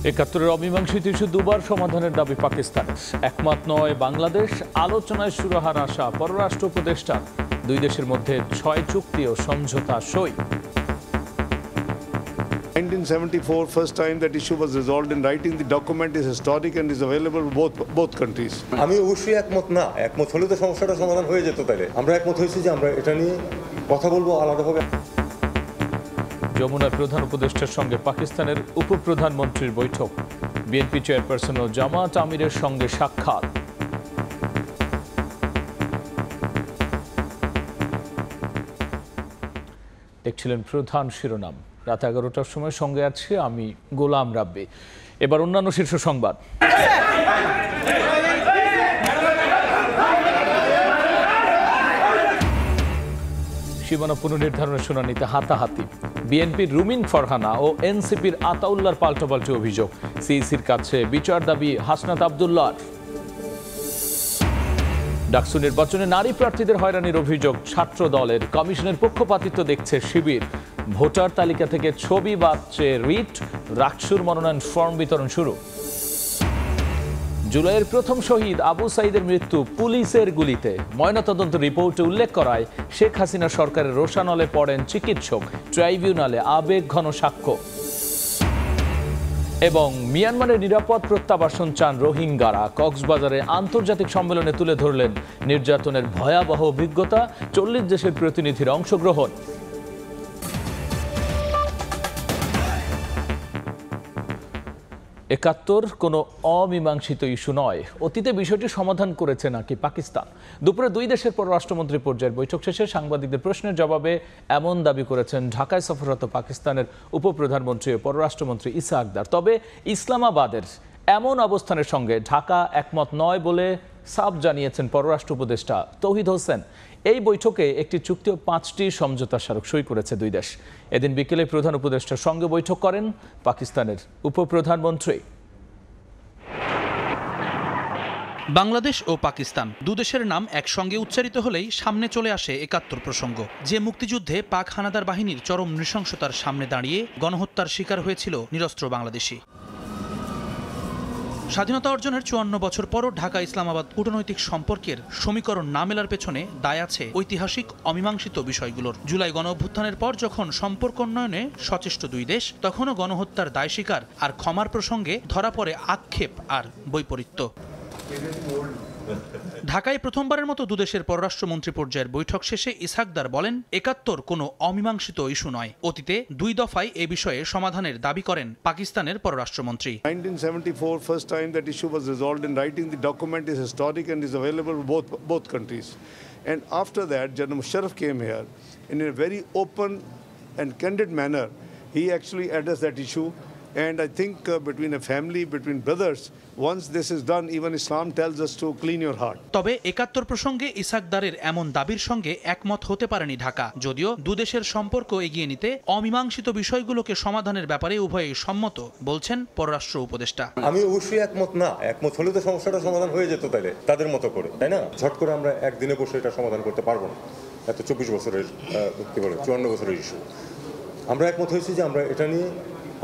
একাত্তরের অমীমাংসিত ইস্যু দুবার সমাধানের দাবি পাকিস্তানের। একমত নয় বাংলাদেশ, আলোচনায় সুরাহার আশা পররাষ্ট্র উপদেষ্টার। দুই দেশের মধ্যে 6 চুক্তি ও সমঝোতা সই। 1974, first time that issue was resolved in writing. The document is historic and is available for both countries. আমি অবশ্যই একমত না, একমত হলে তো সমস্যাটা সমাধান হয়ে যেত। তাইলে আমরা একমত হয়েছি যে আমরা এটা নিয়ে কথা বলবো আলাদাভাবে। যমুনার প্রধান উপদেষ্টার সঙ্গে পাকিস্তানের উপপ্রধানমন্ত্রীর বৈঠক। বিএনপি চেয়ারপারসন ও জামাত আমিরের সঙ্গে সাক্ষাৎ। দেখছিলেন প্রধান শিরোনাম। রাত 11টার সময় সঙ্গে আছি আমি গোলাম রাব্বি। এবার অন্যান্য শীর্ষ সংবাদ। সীমানা পুনর্নির্ধারণের শুনানিতে হাতাহাতি। বিএনপির রুমিন ফরহানা ও এনসিপির আতাউল্লাহর পাল্টাপাল্টি অভিযোগ। সিইসির কাছে বিচার দাবি হাসনাত আব্দুল্লাহর। ডাকসু নির্বাচনে নারী প্রার্থীদের হয়রানির অভিযোগ ছাত্র দলের। কমিশনের পক্ষপাতিত্ব দেখছে শিবির। ভোটার তালিকা থেকে ছবি বাদ চেয়ে রিট। রাকসুর মনোনয়ন ফর্ম বিতরণ শুরু। জুলাইয়ের প্রথম শহীদ আবু সাইদের মৃত্যু পুলিশের গুলিতে। ময়নাতদন্ত রিপোর্টে উল্লেখ করায় শেখ হাসিনা সরকারের রোষানলে পড়েন চিকিৎসক। ট্রাইব্যুনালে আবেগঘন সাক্ষ্য। এবং মিয়ানমারের নিরাপদ প্রত্যাবাসন চান রোহিঙ্গারা। কক্সবাজারে আন্তর্জাতিক সম্মেলনে তুলে ধরলেন নির্যাতনের ভয়াবহ অভিজ্ঞতা। 40 দেশের প্রতিনিধির অংশগ্রহণ। একাত্তর কোনো অমীমাংসিত ইস্যু নয়, অতীতে বিষয়টি সমাধান করেছে নাকি পাকিস্তান। দুপুরে দুই দেশের পররাষ্ট্রমন্ত্রী পর্যায়ের বৈঠক শেষে সাংবাদিকদের প্রশ্নের জবাবে এমন দাবি করেছেন ঢাকায় সফররত পাকিস্তানের উপপ্রধানমন্ত্রী ও পররাষ্ট্রমন্ত্রী ইসা আকদার। তবে ইসলামাবাদের এমন অবস্থানের সঙ্গে ঢাকা একমত নয় বলে সাফ জানিয়েছেন পররাষ্ট্র উপদেষ্টা তৌহিদ হোসেন। এই বৈঠকে একটি চুক্তি ও 5টি সমঝোতা স্মারক সই করেছে দুই দেশ। এদিন বিকেলে প্রধান উপদেষ্টার সঙ্গে বৈঠক করেন পাকিস্তানের উপপ্রধানমন্ত্রী। বাংলাদেশ ও পাকিস্তান দুদেশের নাম একসঙ্গে উচ্চারিত হলেই সামনে চলে আসে একাত্তর প্রসঙ্গ। যে মুক্তিযুদ্ধে পাক হানাদার বাহিনীর চরম নৃশংসতার সামনে দাঁড়িয়ে গণহত্যার শিকার হয়েছিল নিরস্ত্র বাংলাদেশি। স্বাধীনতা অর্জনের 54 বছর পরও ঢাকা ইসলামাবাদ কূটনৈতিক সম্পর্কের সমীকরণ না মেলার পেছনে দায় আছে ঐতিহাসিক অমীমাংসিত বিষয়গুলোর। জুলাই গণ অভ্যুত্থানের পর যখন সম্পর্ক উন্নয়নে সচেষ্ট দুই দেশ, তখনও গণহত্যার দায় স্বীকার আর ক্ষমার প্রসঙ্গে ধরা পড়ে আক্ষেপ আর বৈপরীত্য। ঢাকায় প্রথমবারের মতো দুদেশের পররাষ্ট্রমন্ত্রী পর্যায়ের বৈঠক শেষে ইসহাকদার বলেন, একাত্তর কোনো অমীমাংসিত ইস্যু নয়। অতীতে 2 দফায় এ বিষয়ে সমাধানের দাবি করেন পাকিস্তানের পররাষ্ট্রমন্ত্রী। 1974, first time that issue was resolved in writing. The document is historic and is available for both countries. And after that, General Musharraf came here in a very open and candid manner. He actually addressed that issue. And I think between a family, between brothers, once this is done, even Islam tells us to clean your heart. তবে একাত্তর প্রসঙ্গে ইসহাকদারের এমন দাবির সঙ্গে একমত হতে পারেনি ঢাকা। যদিও দুদেশের সম্পর্ক এগিয়ে নিতে অমীমাংসিত বিষয়গুলোকে সমাধানের ব্যাপারে উভয়ই সম্মত বলছেন পররাষ্ট্র উপদেষ্টা। আমি অবশ্যই একমত না, একমত হলে তো সমস্যাটা সমাধান হয়ে যেত। তাইলে তাদের মতো করে, তাই না? ঝট করে আমরা একদিনে বসে এটা সমাধান করতে পারবো না। এত 24 বছরের 54 বছরের ইস্যু। আমরা একমত হয়েছি যে আমরা এটা নিয়ে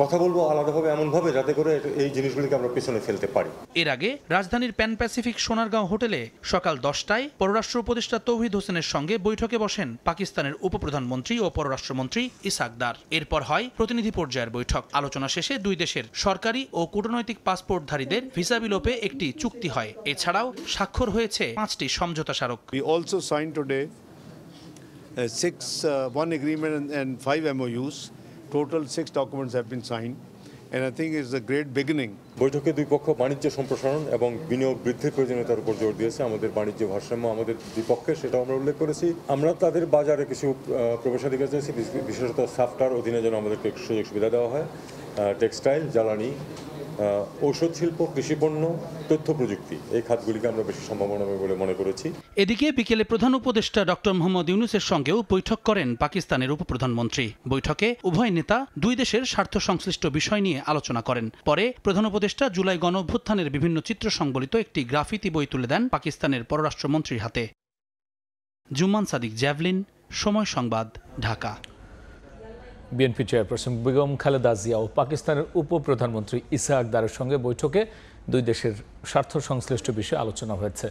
কথা বলবো আলাদাভাবে, এমনভাবে যাতে করে এই জিনিসগুলিকে আমরা পেছনে ফেলতে পারি। এর আগে রাজধানীর প্যান প্যাসিফিক সোনারগাঁও হোটেলে সকাল 10টায় পররাষ্ট্র উপদেষ্টা তৌহিদ হোসেনের সঙ্গে বৈঠকে বসেন পাকিস্তানের উপপ্রধানমন্ত্রী ও পররাষ্ট্রমন্ত্রী ইসা আকদার। এরপর হয় প্রতিনিধি পর্যায়ের বৈঠক। আলোচনা শেষে দুই দেশের সরকারি ও কূটনৈতিক পাসপোর্টধারীদের ভিসা বিলোপে একটি চুক্তি হয়। এছাড়াও স্বাক্ষর হয়েছে 5টি সমঝোতা স্মারক। We also signed today 1 agreement and 5 MOUs. Total 6 documents have been signed, and I think it's a great beginning. বৈঠকে দুই পক্ষ বাণিজ্য সম্প্রসারণ এবং বিনিয়োগ বৃদ্ধির প্রয়োজনীয়তার উপর জোর দিয়েছে। আমাদের বাণিজ্য ভারসাম্য আমাদের বিপক্ষে, সেটাও আমরা উল্লেখ করেছি। আমরা তাদের বাজারে কিছু প্রবেশাধিকার চাইছি, বিশেষত সাফটার অধীনে যেন আমাদেরকে সুযোগ সুবিধা দেওয়া হয়। টেক্সটাইল, জ্বালানি, ঔষধ শিল্প, কৃষিপণ্য, তথ্য প্রযুক্তি, এই খাতগুলিকে আমরা বেশি সম্ভাবনা বলে মনে করেছি। এদিকে বিকেলে প্রধান উপদেষ্টা ডক্টর মোহাম্মদ ইউনূসের সঙ্গেও বৈঠক করেন পাকিস্তানের উপপ্রধানমন্ত্রী। বৈঠকে উভয় নেতা দুই দেশের স্বার্থ সংশ্লিষ্ট বিষয় নিয়ে আলোচনা করেন। পরে প্রধান উপদেষ্টা জুলাই গণ অভ্যুত্থানের বিভিন্ন চিত্র সংবলিত একটি গ্রাফিতি বই তুলে দেন পাকিস্তানের পররাষ্ট্রমন্ত্রীর হাতে। জুম্মান সাদিক, জ্যাভলিন, সময় সংবাদ, ঢাকা। বিএনপি চেয়ারপারসন বেগম খালেদা জিয়া ও পাকিস্তানের উপপ্রধানমন্ত্রী ইসহাক দারের সঙ্গে বৈঠকে দুই দেশের স্বার্থ সংশ্লিষ্ট বিষয়ে আলোচনা হয়েছে।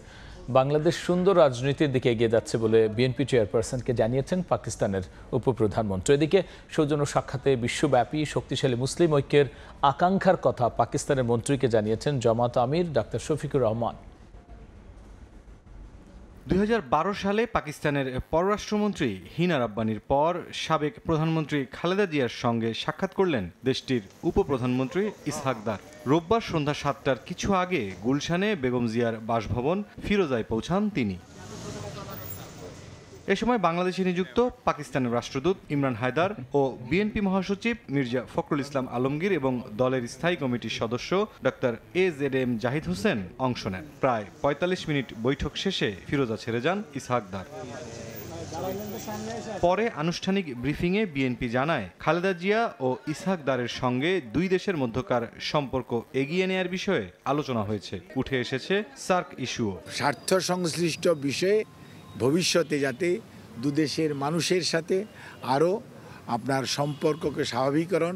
বাংলাদেশ সুন্দর রাজনীতির দিকে এগিয়ে যাচ্ছে বলে বিএনপি চেয়ারপারসনকে জানিয়েছেন পাকিস্তানের উপপ্রধানমন্ত্রী। এদিকে সৌজন্য সাক্ষাতে বিশ্বব্যাপী শক্তিশালী মুসলিম ঐক্যের আকাঙ্ক্ষার কথা পাকিস্তানের মন্ত্রীকে জানিয়েছেন জামাত আমির ডাক্তার শফিকুর রহমান। 2012 সালে পাকিস্তানের পররাষ্ট্রমন্ত্রী হিনা রাব্বানির পর সাবেক প্রধানমন্ত্রী খালেদা জিয়ার সঙ্গে সাক্ষাৎ করলেন দেশটির উপপ্রধানমন্ত্রী ইসহাক দার। রোববার সন্ধ্যা 7টার কিছু আগে গুলশানে বেগম জিয়ার বাসভবন ফিরোজায় পৌঁছান তিনি। এ সময় বাংলাদেশে নিযুক্ত পাকিস্তানের রাষ্ট্রদূত ইমরান হায়দার ও বিএনপি মহাসচিব মির্জা ফখরুল ইসলাম আলমগীর এবং দলের স্থায়ী কমিটির সদস্য ডক্টর AZM জাহিদ হোসেন অংশ নেন। প্রায় 45 মিনিট বৈঠক শেষে ফিরোজা ছেড়ে যান ইসহাক দার। পরে আনুষ্ঠানিক ব্রিফিংয়ে বিএনপি জানায়, খালেদা জিয়া ও ইসহাক দারের সঙ্গে দুই দেশের মধ্যকার সম্পর্ক এগিয়ে নেয়ার বিষয়ে আলোচনা হয়েছে। উঠে এসেছে সার্ক ইস্যুও। স্বার্থ সংশ্লিষ্ট বিষয়ে ভবিষ্যতে যাতে দুদেশের মানুষের সাথে আরও আপনার সম্পর্ককে স্বাভাবিকরণ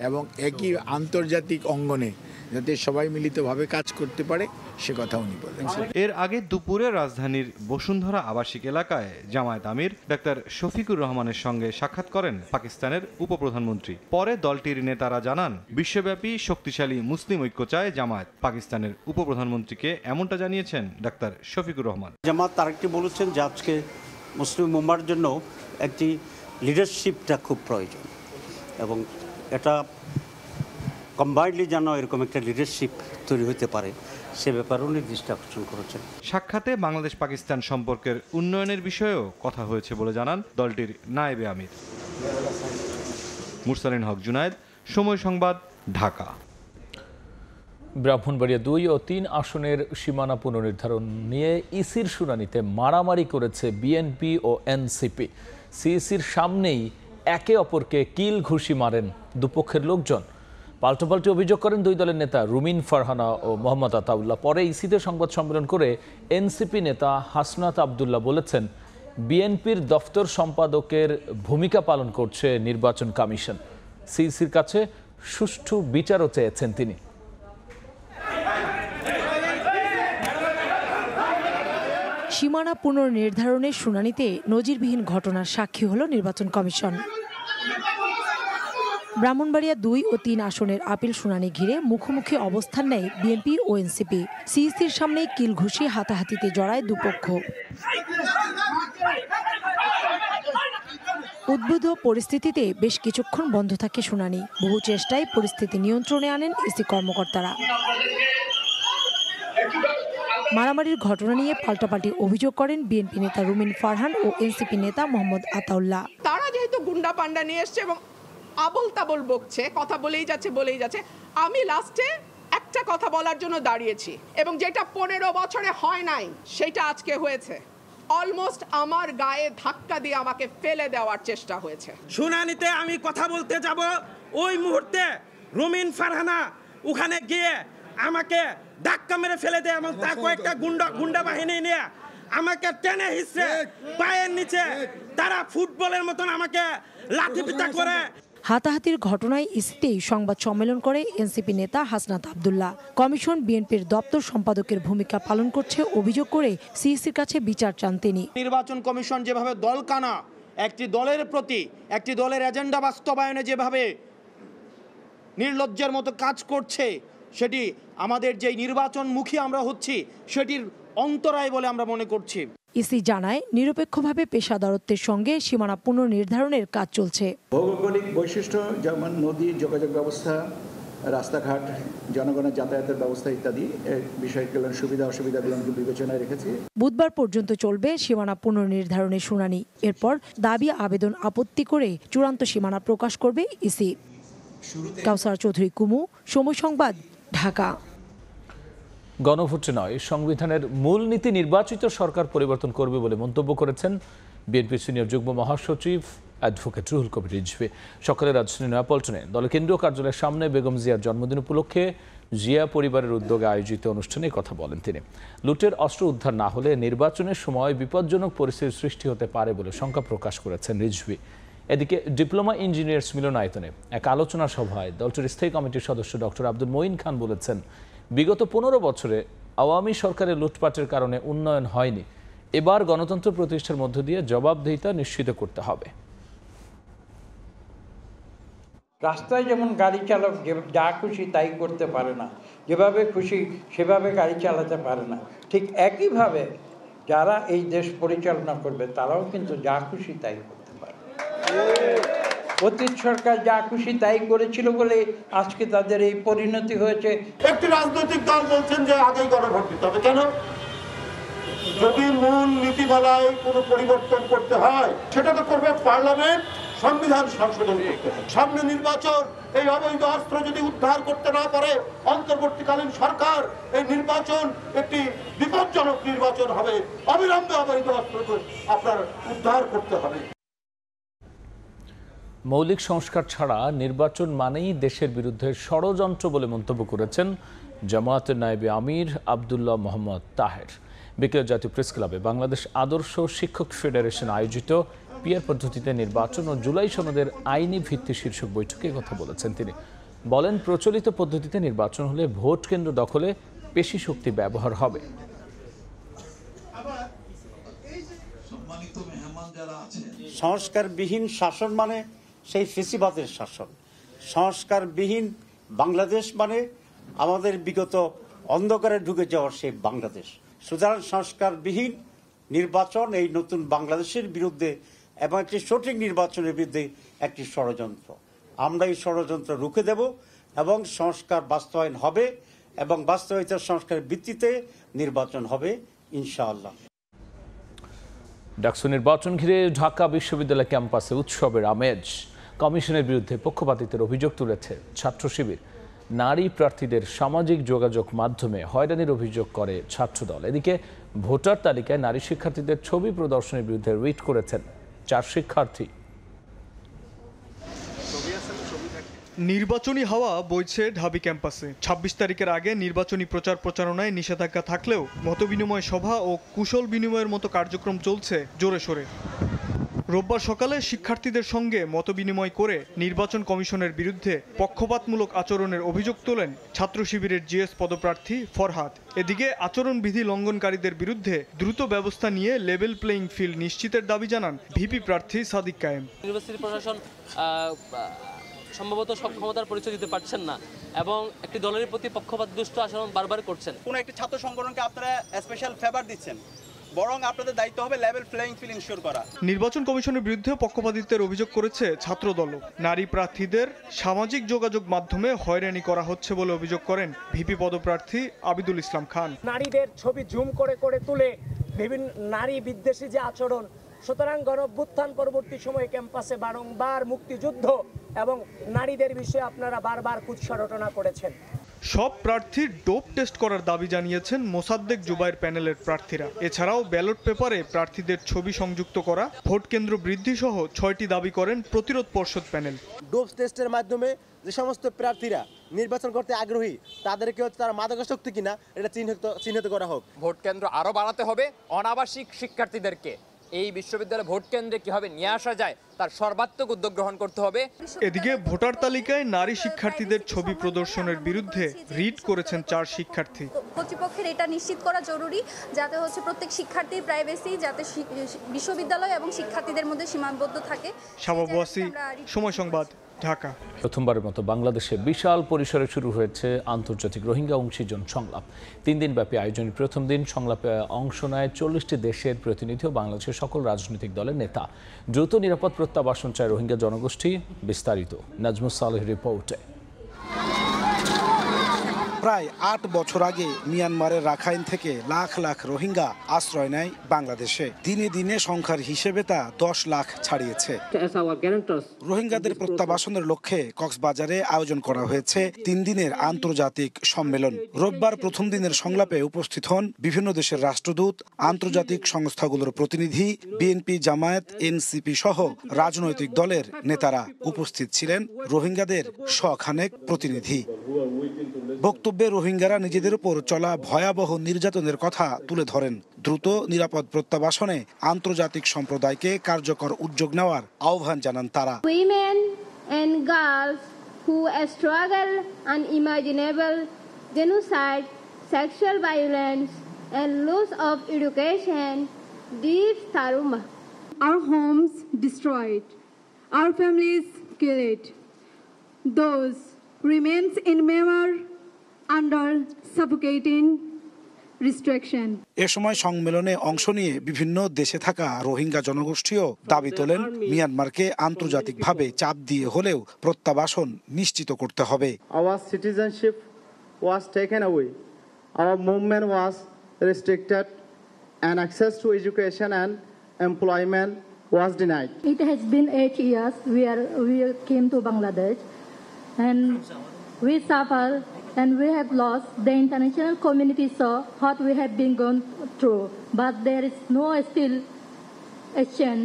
এবং একই আন্তর্জাতিক অঙ্গনে যাতে সবাই মিলিতভাবে কাজ করতে পারে সে কথা উনি বলেন। এর আগে দুপুরে রাজধানীর বসুন্ধরা আবাসিক এলাকায় জামায়াত আমির ডাক্তার শফিকুর রহমানের সঙ্গে সাক্ষাৎ করেন পাকিস্তানের উপপ্রধানমন্ত্রী। পরে দলটির নেতারা জানান, বিশ্বব্যাপী শক্তিশালী মুসলিম ঐক্য চায় জামায়াত। পাকিস্তানের উপপ্রধানমন্ত্রীকে এমনটা জানিয়েছেন ডাক্তার শফিকুর রহমান। জামাত আরেকটি বলেছেন যে আজকে মুসলিম উম্মার জন্য একটি লিডারশিপটা খুব প্রয়োজন এবং এটা কম্বাইন্ডলি যেন এরকম একটা লিডারশিপ তৈরি হতে পারে সে ব্যাপারেও নির্দিষ্ট আকর্ষণ করেছেন। সাক্ষাতে বাংলাদেশ পাকিস্তান সম্পর্কের উন্নয়নের বিষয়েও কথা হয়েছে বলে জানান দলটির নায়েবে আমির। মুরসালিন হক জুনায়েদ, সময় সংবাদ, ঢাকা। ব্রাহ্মণবাড়িয়া 2 ও 3 আসনের সীমানা পুনর্নির্ধারণ নিয়ে ইসির শুনানিতে মারামারি করেছে বিএনপি ও এনসিপি। সিইসির সামনেই একে অপরকে কিল ঘুষি মারেন দুপক্ষের লোকজন। পাল্টাপাল্টি অভিযোগ করেন দুই দলের নেতা রুমিন ফারহানা ও মোহাম্মদ আতাউল্লাহ। পরে ইসিতে সংবাদ সম্মেলন করে এনসিপি নেতা হাসনাত আবদুল্লাহ বলেছেন, বিএনপির দফতর সম্পাদকের ভূমিকা পালন করছে নির্বাচন কমিশন। সিইসির কাছে সুষ্ঠু বিচারও চেয়েছেন তিনি। সীমানা পুনর্নির্ধারণের শুনানিতে নজিরবিহীন ঘটনার সাক্ষী হল নির্বাচন কমিশন। ব্রাহ্মণবাড়িয়া 2 ও 3 আসনের আপিল শুনানি ঘিরে মুখোমুখি অবস্থান নেয় বিএনপি ও এনসিপি। সিইসির সামনে কিল ঘুষি হাতাহাতিতে জড়ায় দুপক্ষ। উদ্বুদ্ধ পরিস্থিতিতে বেশ কিছুক্ষণ বন্ধ থাকে শুনানি। বহু চেষ্টায় পরিস্থিতি নিয়ন্ত্রণে আনেন ইসি কর্মকর্তারা। মারামারির ঘটনা নিয়ে পাল্টাপাল্টি অভিযোগ করেন বিএনপি নেতা রুমিন ফারহান ও এনসিপি নেতা মোহাম্মদ আতাউল্লাহ। তারা যেহেতু গুন্ডা পান্ডা নিয়ে এসছে এবং আবল তাবল বকছে, কথা বলেই যাচ্ছে, আমি লাস্টে একটা কথা বলার জন্য দাঁড়িয়েছি এবং যেটা 15 বছরে হয় নাই সেটা আজকে হয়েছে। অলমোস্ট আমার গায়ে ধাক্কা দিয়ে আমাকে ফেলে দেওয়ার চেষ্টা হয়েছে। শুনানিতে আমি কথা বলতে যাব, ওই মুহূর্তে রুমিন ফারহানা ওখানে গিয়ে আমাকে ধাক্কা মেরে ফেলে দেয় এবং তা কয়েকটা গুন্ডা বাহিনী নিয়ে আমাকে টেনে হিসড়ে পায়ের নিচে তারা ফুটবলের মতন আমাকে লাঠিপিটা করে। হাতাহাতির ঘটনায় ইসিতেই সংবাদ সম্মেলন করে এনসিপি নেতা হাসনাত আবদুল্লাহ। কমিশন বিএনপির দপ্তর সম্পাদকের ভূমিকা পালন করছে অভিযোগ করে সিইসির কাছে বিচার চান তিনি। নির্বাচন কমিশন যেভাবে দলকানা একটি দলের প্রতি একটি দলের এজেন্ডা বাস্তবায়নে যেভাবে নির্লজ্জের মতো কাজ করছে, সেটি আমাদের যে নির্বাচনমুখী আমরা হচ্ছি সেটির অন্তরায় বলে আমরা মনে করছি। ইসি জানায়, নিরপেক্ষভাবে পেশাদারত্বের সঙ্গে সীমানা পুনর্নির্ধারণের কাজ চলছে। ভৌগোলিক বৈশিষ্ট্য যেমন নদী, যোগাযোগ ব্যবস্থা, রাস্তাঘাট, জনগণের যাতায়াতের ব্যবস্থা ইত্যাদি বিষয়গুলোর সুবিধা অসুবিধাগুলোকে বিবেচনায় রেখেছি। বুধবার পর্যন্ত চলবে সীমানা পুনর্নির্ধারণের শুনানি। এরপর দাবি আবেদন আপত্তি করে চূড়ান্ত সীমানা প্রকাশ করবে ইসি। কাউসার চৌধুরী কুমু, সময় সংবাদ, ঢাকা। গণভোটে নয়, সংবিধানের মূলনীতি নির্বাচিত সরকার পরিবর্তন করবে বলে মন্তব্য করেছেন বিএনপির সিনিয়র যুগ্ম মহাসচিব অ্যাডভোকেট রুহুল কবির রিজভী। সকালে রাজধানী নয়াপল্টনে দলের কেন্দ্রীয় কার্যালয়ের সামনে বেগম জিয়ার জন্মদিন উপলক্ষে জিয়া পরিবারের উদ্যোগে আয়োজিত অনুষ্ঠানে কথা বলেন তিনি। লুটের অস্ত্র উদ্ধার না হলে নির্বাচনের সময় বিপজ্জনক পরিস্থিতির সৃষ্টি হতে পারে বলে শঙ্কা প্রকাশ করেছেন রিজভী। এদিকে ডিপ্লোমা ইঞ্জিনিয়ার্স মিলনায়তনে এক আলোচনা সভায় দলটির স্থায়ী কমিটির সদস্য ডক্টর আব্দুল মঈন খান বলেছেন, বিগত 15 বছরে আওয়ামী সরকারের লুটপাটের কারণে উন্নয়ন হয়নি। এবার গণতন্ত্র প্রতিষ্ঠার মধ্য দিয়ে জবাবদিহিতা নিশ্চিত করতে হবে। রাস্তায় যেমন গাড়ি চালক যা খুশি তাই করতে পারে না, যেভাবে খুশি সেভাবে গাড়ি চালাতে পারে না, ঠিক একইভাবে যারা এই দেশ পরিচালনা করবে তারাও কিন্তু যা খুশি তাই করতে পারে। অতীত সরকার যা খুশি তাই করেছিল বলে আজকে তাদের এই পরিণতি হয়েছে। একটি রাজনৈতিক দল বলছেন যে আগেই গণভোট দিতে হবে। কেন? যদি মূল নীতিমালায় কোনো পরিবর্তন করতে হয় সেটা তো করবে পার্লামেন্ট, সংবিধান সংশোধন করতে হবে। সামনে নির্বাচন, এই অবৈধ অস্ত্র যদি উদ্ধার করতে না পারে অন্তর্বর্তীকালীন সরকার, এই নির্বাচন একটি বিপজ্জনক নির্বাচন হবে। অবিলম্বে অবৈধ অস্ত্র আপনার উদ্ধার করতে হবে। মৌলিক সংস্কার ছাড়া নির্বাচন মানেই দেশের বিরুদ্ধে ষড়যন্ত্র বলে মন্তব্য করেছেন জামায়াতের নায়েবে আমির আব্দুল্লাহ মোহাম্মদ তাহের। বিকেলে জাতীয় প্রেস ক্লাবে বাংলাদেশ আদর্শ শিক্ষক ফেডারেশন আয়োজিত পিআর পদ্ধতিতে নির্বাচন ও জুলাই সনদের আইনি ভিত্তি শীর্ষক বৈঠকে কথা বলেছেন তিনি। বলেন, প্রচলিত পদ্ধতিতে নির্বাচন হলে ভোট কেন্দ্র দখলে পেশি শক্তি ব্যবহার হবে। সংস্কারবিহীন শাসন মানে সেই ফেসিবাদের শাসন। সংস্কারবিহীন বাংলাদেশ মানে আমাদের বিগত অন্ধকারে ঢুকে যাওয়ার সেই বাংলাদেশ। সুতরাং সংস্কারবিহীন নির্বাচন এই নতুন বাংলাদেশের বিরুদ্ধে এবং একটি সঠিক নির্বাচনের বিরুদ্ধে একটি ষড়যন্ত্র। আমরা এই ষড়যন্ত্র রুখে দেব এবং সংস্কার বাস্তবায়ন হবে এবং বাস্তবায়িত সংস্কারের ভিত্তিতে নির্বাচন হবে ইনশাআল্লাহ। ডাকসু নির্বাচন ঘিরে ঢাকা বিশ্ববিদ্যালয় ক্যাম্পাসে উৎসবের আমেজ। কমিশনের বিরুদ্ধে পক্ষপাতিত্বের অভিযোগ তুলেছে ছাত্র শিবির। নারী প্রার্থীদের সামাজিক যোগাযোগ মাধ্যমে হয়রানির অভিযোগ করে ছাত্রদল। এদিকে ভোটার তালিকায় নারী শিক্ষার্থীদের ছবি প্রদর্শনের বিরুদ্ধে রিট করেছেন 4 শিক্ষার্থী। নির্বাচনী হাওয়া বইছে ঢাবি ক্যাম্পাসে। 26 তারিখের আগে নির্বাচনী প্রচার প্রচারণায় নিষেধাজ্ঞা থাকলেও মতবিনিময় সভা ও কুশল বিনিময়ের মতো কার্যক্রম চলছে জোরে সোরে। রোববার সকালে শিক্ষার্থীদের সঙ্গে মতবিনিময় করে নির্বাচন কমিশনের বিরুদ্ধে পক্ষপাতমূলক আচরণের অভিযোগ তোলেন ছাত্র শিবিরের জিএস পদপ্রার্থী ফরহাদ। এদিকে আচরণবিধি লঙ্ঘনকারীদের বিরুদ্ধে দ্রুত ব্যবস্থা নিয়ে লেভেল প্লেইং ফিল্ড নিশ্চিতের দাবি জানান ভিপি প্রার্থী সাদিক কায়েম। ইউনিভার্সিটি প্রশাসন সম্ভবত সব ক্ষমতার পরিচয় দিতে পারছেন না এবং একটি দলের প্রতি পক্ষপাতদুষ্ট আচরণ বারবার করছেন। কোনো একটি ছাত্র সংগঠনকে আপনারা স্পেশাল ফেভার দিচ্ছেন, বরং আপনাদের দায়িত্ব হবে লেভেল প্লেইং ফিল্ড ইনশিওর করা। নির্বাচন কমিশনের বিরুদ্ধে পক্ষপাতিত্বের অভিযোগ করেছে ছাত্রদল। নারী প্রার্থীদের সামাজিক যোগাযোগ মাধ্যমে হয়রানি করা হচ্ছে বলে অভিযোগ করেন ভিপি পদপ্রার্থী আবিদুল ইসলাম খান। নারীদের ছবি জুম করে করে তুলে বিভিন্ন নারী বিদ্বেষী যে আচরণ, সুতরাং গণঅভ্যুত্থান পরবর্তী সময়ে ক্যাম্পাসে বারংবার মুক্তিযুদ্ধ এবং নারীদের বিষয়ে আপনারা বারবার কুৎসরটনা করেছেন। সব প্রার্থীর ডোপ টেস্ট করার দাবি জানিয়েছেন মোসাদ্দেক জুবাইর প্যানেলের প্রার্থীরা। এছাড়াও ব্যালট পেপারে প্রার্থীদের ছবি সংযুক্ত করা, ভোট কেন্দ্র বৃদ্ধি সহ 6টি দাবি করেন প্রতিরোধ পর্ষদ প্যানেল। ডোপ টেস্টের মাধ্যমে যে সমস্ত প্রার্থীরা নির্বাচন করতে আগ্রহী তাদেরকে হচ্ছে তারা মাদকাসক্ত কিনা এটা চিহ্নিত করা হোক। ভোট কেন্দ্র আরও বাড়াতে হবে। অনাবাসিক শিক্ষার্থীদেরকে এই বিশ্ববিদ্যালয় ভোট কেন্দ্রে কিভাবে নিয়ে আসা যায় তার সর্বাত্মক উদ্যোগ গ্রহণ করতে হবে। এদিকে ভোটার তালিকায় নারী শিক্ষার্থীদের ছবি প্রদর্শনের বিরুদ্ধে রিট করেছেন 4 শিক্ষার্থী। কর্তৃপক্ষের এটা নিশ্চিত করা জরুরি যাতে হচ্ছে প্রত্যেক শিক্ষার্থীর প্রাইভেসি যাতে বিশ্ববিদ্যালয় এবং শিক্ষার্থীদের মধ্যে সীমাবদ্ধ থাকে। শাবাব ওয়াসি, সময় সংবাদ, ঢাকা। প্রথমবারের মতো বাংলাদেশে বিশাল পরিসরে শুরু হয়েছে আন্তর্জাতিক রোহিঙ্গা অংশীজন সংলাপ। 3 দিনব্যাপী আয়োজনের প্রথম দিন সংলাপে অংশ নেয় 40টি দেশের প্রতিনিধি ও বাংলাদেশের সকল রাজনৈতিক দলের নেতা। দ্রুত নিরাপদ প্রত্যাবাসন চায় রোহিঙ্গা জনগোষ্ঠী। বিস্তারিত নাজমুস সালেহের রিপোর্টে। প্রায় 8 বছর আগে মিয়ানমারের রাখাইন থেকে লাখ লাখ রোহিঙ্গা আশ্রয় নেয় বাংলাদেশে। দিনে দিনে সংখ্যার হিসেবে তা 10 লাখ ছাড়িয়েছে। রোহিঙ্গাদের প্রত্যাবাসনের লক্ষ্যে কক্সবাজারে আয়োজন করা হয়েছে 3 দিনের আন্তর্জাতিক সম্মেলন। রোববার প্রথম দিনের সংলাপে উপস্থিত হন বিভিন্ন দেশের রাষ্ট্রদূত, আন্তর্জাতিক সংস্থাগুলোর প্রতিনিধি, বিএনপি, জামায়াত, এনসিপি সহ রাজনৈতিক দলের নেতারা। উপস্থিত ছিলেন রোহিঙ্গাদের শখানেক প্রতিনিধি। বক্তব্য বক্তব্যে রোহিঙ্গারা নিজেদের উপর চলা ভয়াবহ নির্যাতনের কথা তুলে ধরেন। দ্রুত নিরাপদ প্রত্যাবাসনে আন্তর্জাতিক সম্প্রদায়কে কার্যকর উদ্যোগ নেওয়ার আহ্বান জানান তারা। Women and girls who struggle unimaginable genocide, sexual violence and loss of education, deep trauma. Our homes destroyed, our families killed. Those remains in Myanmar under suffocating restriction. এ সময় সম্মেলনে অংশ নিয়ে বিভিন্ন দেশে থাকা রোহিঙ্গা জনগোষ্ঠীও দাবি তোলেন মিয়ানমারকে আন্তর্জাতিকভাবে চাপ দিয়ে হলেও প্রত্যাবাসন নিশ্চিত করতে হবে। Our citizenship was taken away. Our movement was restricted and access to education and employment was denied. It has been 8 years we came to Bangladesh and we suffer and we have lost. The international community saw what we have been going through, but there is no still action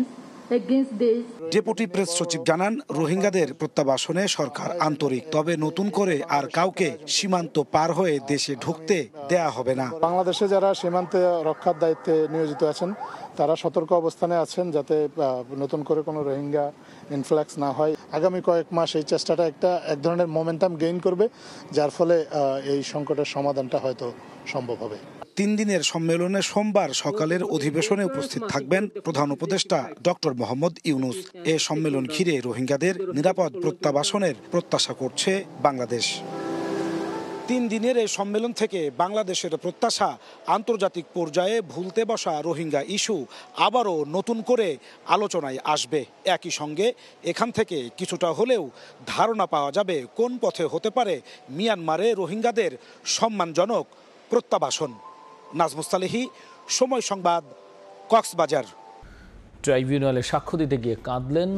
against this. Deputy press সচিব জানান, রোহিঙ্গাদের প্রত্যাবাসনে সরকার আন্তরিক, তবে নতুন করে আর কাউকে সীমান্ত পার হয়ে দেশে ঢুকতে দেয়া হবে না। বাংলাদেশে যারা সীমান্তে রক্ষার দায়িত্বে নিয়োজিত আছেন তারা সতর্ক অবস্থানে আছেন যাতে নতুন করে কোনো রোহিঙ্গা ইনফ্লাক্স না হয়। আগামী কয়েক মাস এই চেষ্টাটা এক ধরনের মোমেন্টাম গেইন করবে, যার ফলে এই সংকটের সমাধানটা হয়তো সম্ভব হবে। 3 দিনের সম্মেলনে সোমবার সকালের অধিবেশনে উপস্থিত থাকবেন প্রধান উপদেষ্টা ডক্টর মোহাম্মদ ইউনূস। এ সম্মেলন ঘিরে রোহিঙ্গাদের নিরাপদ প্রত্যাবাসনের প্রত্যাশা করছে বাংলাদেশ। 3 দিনের এই সম্মেলন থেকে বাংলাদেশের প্রত্যাশা, আন্তর্জাতিক পর্যায়ে ভুলতে বসা রোহিঙ্গা ইস্যু আবারও নতুন করে আলোচনায় আসবে। একই সঙ্গে এখান থেকে কিছুটা হলেও ধারণা পাওয়া যাবে কোন পথে হতে পারে মিয়ানমারে রোহিঙ্গাদের সম্মানজনক প্রত্যাবাসন। নাজমুস সালেহী, সময় সংবাদ, কক্সবাজার। ট্রাইব্যুনালে সাক্ষ্য দিতে গিয়ে কাঁদলেন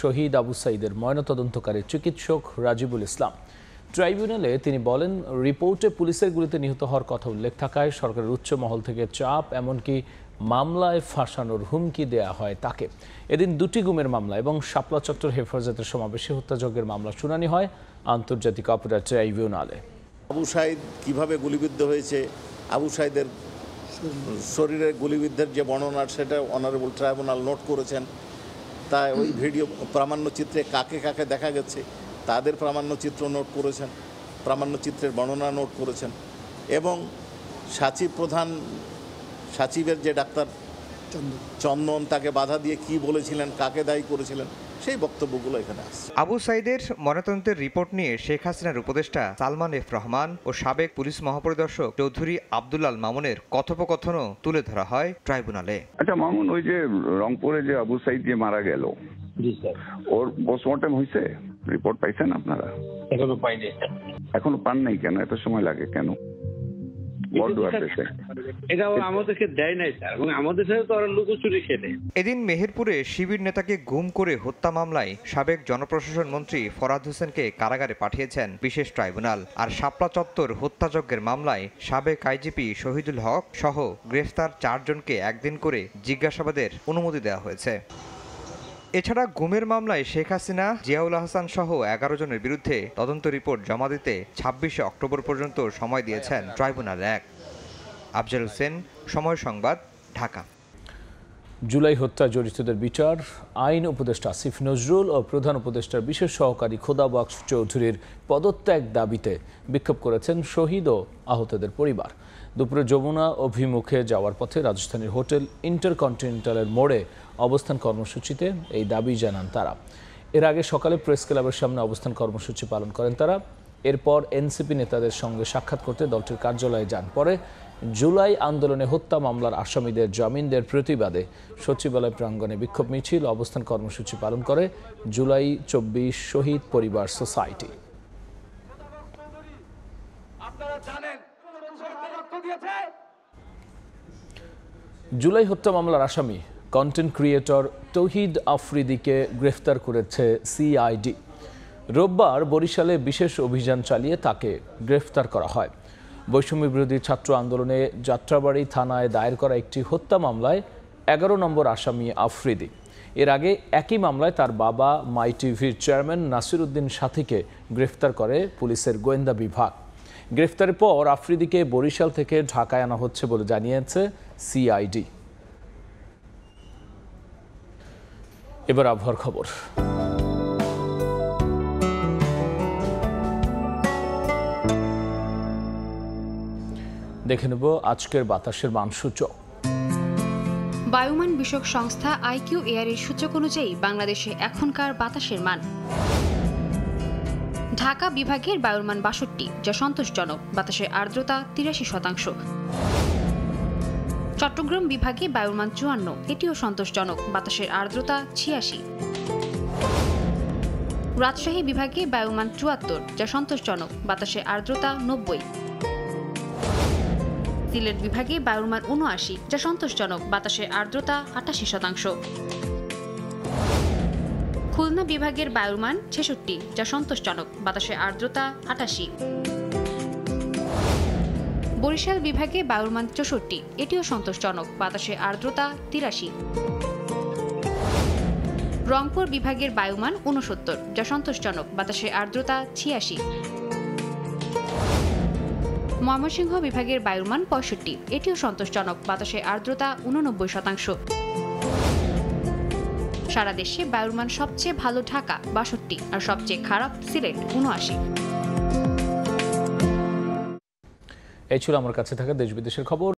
শহীদ আবু সাঈদের ময়নাতদন্তকারী চিকিৎসক রাজিবুল ইসলাম। ট্রাইব্যুনালে তিনি বলেন, রিপোর্টে পুলিশের গুলিতে নিহত হওয়ার কথা উল্লেখ থাকায় সরকারের উচ্চ মহল থেকে চাপ, এমনকি মামলায় ফাঁসানোর হুমকি দেয়া হয় তাকে। এদিন 2টি গুমের মামলা এবং শাপলা চত্বর হেফাজতের সমাবেশে হত্যাযজ্ঞের মামলা শুনানি হয় আন্তর্জাতিক অপরাধ ট্রাইব্যুনালে। আবু সাঈদ কিভাবে গুলিবিদ্ধ হয়েছে, আবু সাঈদের শরীরে গুলিবিদ্ধের যে বর্ণনা সেটা অনারেবল ট্রাইব্যুনাল নোট করেছেন। তাই ওই ভিডিও প্রামাণ্যচিত্রে কাকে কাকে দেখা গেছে তাদের প্রামাণ্যচিত্র নোট করেছেন, প্রামাণ্যচিত্রের বর্ণনা নোট করেছেন এবং সাচিবের যে ডাক্তার চন্দন তাকে বাধা দিয়ে কি বলেছিলেন, কাকে দায়ী করেছিলেন, সেই বক্তব্যগুলো এখানে আসছে। আবু সাঈদের ময়নাতদন্তের রিপোর্ট নিয়ে শেখ হাসিনার উপদেষ্টা সালমান এফ রহমান ও সাবেক পুলিশ মহাপরিদর্শক চৌধুরী আব্দুল আল মামুনের কথোপকথনও তুলে ধরা হয় ট্রাইব্যুনালে। আচ্ছা মামুন, ওই যে রংপুরে যে আবু সাঈদ যে মারা গেল, ওর পোস্টমর্টম হয়েছে? রিপোর্ট পাইছেন আপনারা? এখনো পাইনি। এখনো পান নাই কেন? এত সময় লাগে কেন? এদিন মেহেরপুরে শিবির নেতাকে গুম করে হত্যা মামলায় সাবেক জনপ্রশাসন মন্ত্রী ফরহাদ হোসেনকে কারাগারে পাঠিয়েছেন বিশেষ ট্রাইব্যুনাল। আর শাপলা চত্বর হত্যাযজ্ঞের মামলায় সাবেক আইজিপি শহীদুল হক সহ গ্রেফতার 4 জনকে 1 দিন করে জিজ্ঞাসাবাদের অনুমতি দেওয়া হয়েছে। এছাড়া গুমের মামলায় শেখ হাসিনা, জিয়াউল হাসান সহ 11 জনের বিরুদ্ধে তদন্ত রিপোর্ট জমা দিতে 26 অক্টোবর পর্যন্ত সময় দিয়েছেন ট্রাইব্যুনাল 1। আফজাল হোসেন, সময় সংবাদ, ঢাকা। জুলাই হত্যা জড়িতদের বিচার, আইন উপদেষ্টা আসিফ নজরুল ও প্রধান উপদেষ্টার বিশেষ সহকারী খোদাবক্স চৌধুরীর পদত্যাগ দাবিতে বিক্ষোভ করেছেন শহীদ ও আহতদের পরিবার। দুপুরে যমুনা অভিমুখে যাওয়ার পথে রাজধানীর হোটেল ইন্টারকন্টিনেন্টালের মোড়ে অবস্থান কর্মসূচিতে এই দাবি জানান তারা। এর আগে সকালে প্রেস ক্লাবের সামনে অবস্থান কর্মসূচি পালন করেন তারা। এরপর এনসিপি নেতাদের সঙ্গে সাক্ষাৎ করতে দলটির কার্যালয়ে যান। পরে জুলাই আন্দোলনে হত্যা মামলার আসামিদের জামিনের প্রতিবাদে সচিবালয় প্রাঙ্গণে বিক্ষোভ মিছিল, অবস্থান কর্মসূচি পালন করে জুলাই 24 শহীদ পরিবার সোসাইটি। জুলাই হত্যা মামলার আসামি কন্টেন্ট ক্রিয়েটর তৌহিদ আফ্রিদিকে গ্রেফতার করেছে সিআইডি। রোববার বরিশালে বিশেষ অভিযান চালিয়ে তাকে গ্রেফতার করা হয়। বৈষম্য বিরোধী ছাত্র আন্দোলনে যাত্রাবাড়ি থানায় দায়ের করা একটি হত্যা মামলায় 11 নম্বর আসামি আফ্রিদি। এর আগে একই মামলায় তার বাবা মাই টিভির চেয়ারম্যান নাসির উদ্দিন সাথীকে গ্রেফতার করে পুলিশের গোয়েন্দা বিভাগ। গ্রেফতারের পর আফ্রিদিকে বরিশাল থেকে ঢাকায় আনা হচ্ছে বলে জানিয়েছে সিআইডি। এবার আবহাওয়ার খবর। দেখে নেব আজকের বাতাসের মানসূচক। বায়ুমান বিষয়ক সংস্থা আইকিউ এয়ারের সূচক অনুযায়ী বাংলাদেশে এখনকার বাতাসের মান: ঢাকা বিভাগের বায়ুর মান ৬২, যা সন্তোষজনক, বাতাসের আর্দ্রতা ৮৩%। চট্টগ্রাম বিভাগে বায়ুর মান ৫৪, এটিও সন্তোষজনক, বাতাসের আর্দ্রতা ৮৬। রাজশাহী বিভাগে বায়ুর মান ৭৪, যা সন্তোষজনক, বাতাসের আর্দ্রতা ৯০। সিলেট বিভাগে বায়ুর মান ৭৯, যা সন্তোষজনক, বাতাসের আর্দ্রতা ৮৮%। খুলনা বিভাগের বায়ুর মান ৬৬, যা সন্তোষজনক, বাতাসের আর্দ্রতা ৮৮। বরিশাল বিভাগে বায়ুর মান ৬৪, এটিও সন্তোষজনক, বাতাসের আর্দ্রতা ৮৩। রংপুর বিভাগের বায়ুর মান ৬৯, যা সন্তোষজনক, বাতাসের আর্দ্রতা ৮৬। ময়মনসিংহ বিভাগের বায়ুর মান ৬৫, এটিও সন্তোষজনক, বাতাসের আর্দ্রতা ৮৯%। সারা দেশে বায়ুর মান সবচেয়ে ভালো ঢাকা ৬২ আর সবচেয়ে খারাপ সিলেট ৭৯। এই ছিল আমার কাছে থাকা দেশ বিদেশের খবর।